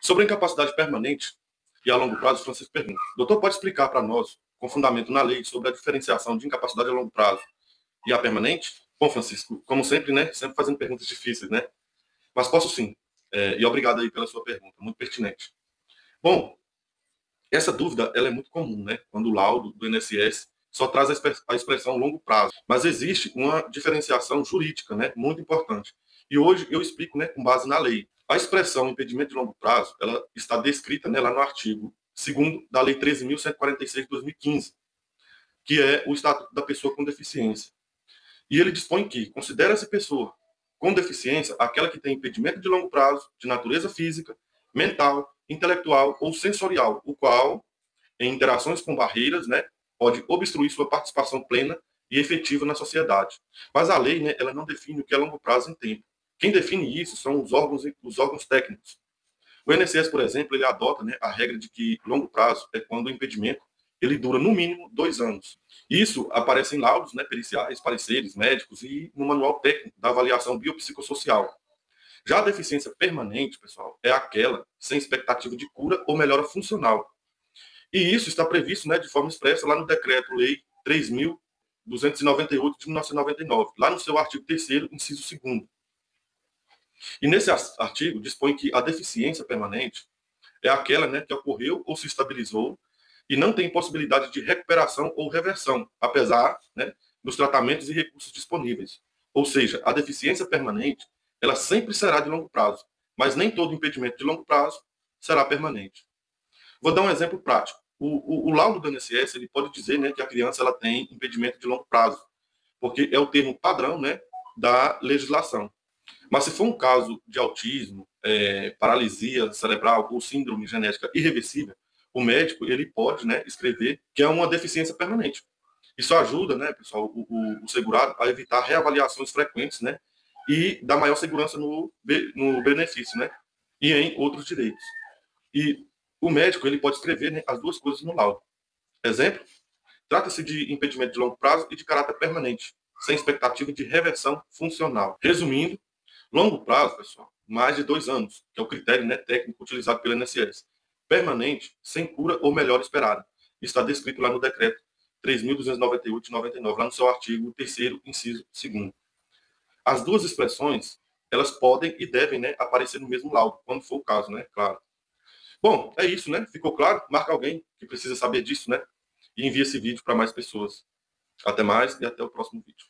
Sobre a incapacidade permanente e a longo prazo, Francisco pergunta: doutor, pode explicar para nós, com fundamento na lei, sobre a diferenciação de incapacidade a longo prazo e a permanente? Bom, Francisco, como sempre, né? Sempre fazendo perguntas difíceis, né? Mas posso sim. E obrigado aí pela sua pergunta, muito pertinente. Bom, essa dúvida ela é muito comum, né? Quando o laudo do INSS só traz a expressão longo prazo. Mas existe uma diferenciação jurídica, né? Muito importante. E hoje eu explico, né? Com base na lei. A expressão impedimento de longo prazo, ela está descrita, né, lá no artigo 2º da Lei 13.146 de 2015, que é o Estatuto da Pessoa com Deficiência. E ele dispõe que considera-se pessoa com deficiência aquela que tem impedimento de longo prazo de natureza física, mental, intelectual ou sensorial, o qual, em interações com barreiras, né, pode obstruir sua participação plena e efetiva na sociedade. Mas a lei, né, ela não define o que é longo prazo em tempo. Quem define isso são os órgãos técnicos. O INSS, por exemplo, ele adota, né, a regra de que longo prazo é quando o impedimento ele dura no mínimo 2 anos. Isso aparece em laudos, né, periciais, pareceres médicos e no manual técnico da avaliação biopsicossocial. Já a deficiência permanente, pessoal, é aquela sem expectativa de cura ou melhora funcional. E isso está previsto, né, de forma expressa lá no Decreto-Lei 3.298 de 1999, lá no seu artigo 3º, inciso 2º. E nesse artigo dispõe que a deficiência permanente é aquela, né, que ocorreu ou se estabilizou e não tem possibilidade de recuperação ou reversão, apesar, né, dos tratamentos e recursos disponíveis. Ou seja, a deficiência permanente, ela sempre será de longo prazo, mas nem todo impedimento de longo prazo será permanente. Vou dar um exemplo prático. O laudo do INSS, ele pode dizer, né, que a criança ela tem impedimento de longo prazo, porque é o termo padrão, né, da legislação. Mas se for um caso de autismo, paralisia cerebral ou síndrome genética irreversível, o médico ele pode, né, escrever que é uma deficiência permanente. Isso ajuda, né, pessoal, o segurado a evitar reavaliações frequentes, né, e dar maior segurança no benefício, né, e em outros direitos. E o médico ele pode escrever, né, as duas coisas no laudo. Exemplo: trata-se de impedimento de longo prazo e de caráter permanente, sem expectativa de reversão funcional. Resumindo, longo prazo, pessoal, mais de 2 anos, que é o critério, né, técnico utilizado pelo INSS. Permanente, sem cura ou melhora esperada. Está descrito lá no decreto 3.298 de 99, lá no seu artigo 3º, inciso 2º. As duas expressões, elas podem e devem, né, aparecer no mesmo laudo, quando for o caso, né, claro. Bom, é isso, né? Ficou claro? Marca alguém que precisa saber disso, né? E envia esse vídeo para mais pessoas. Até mais e até o próximo vídeo.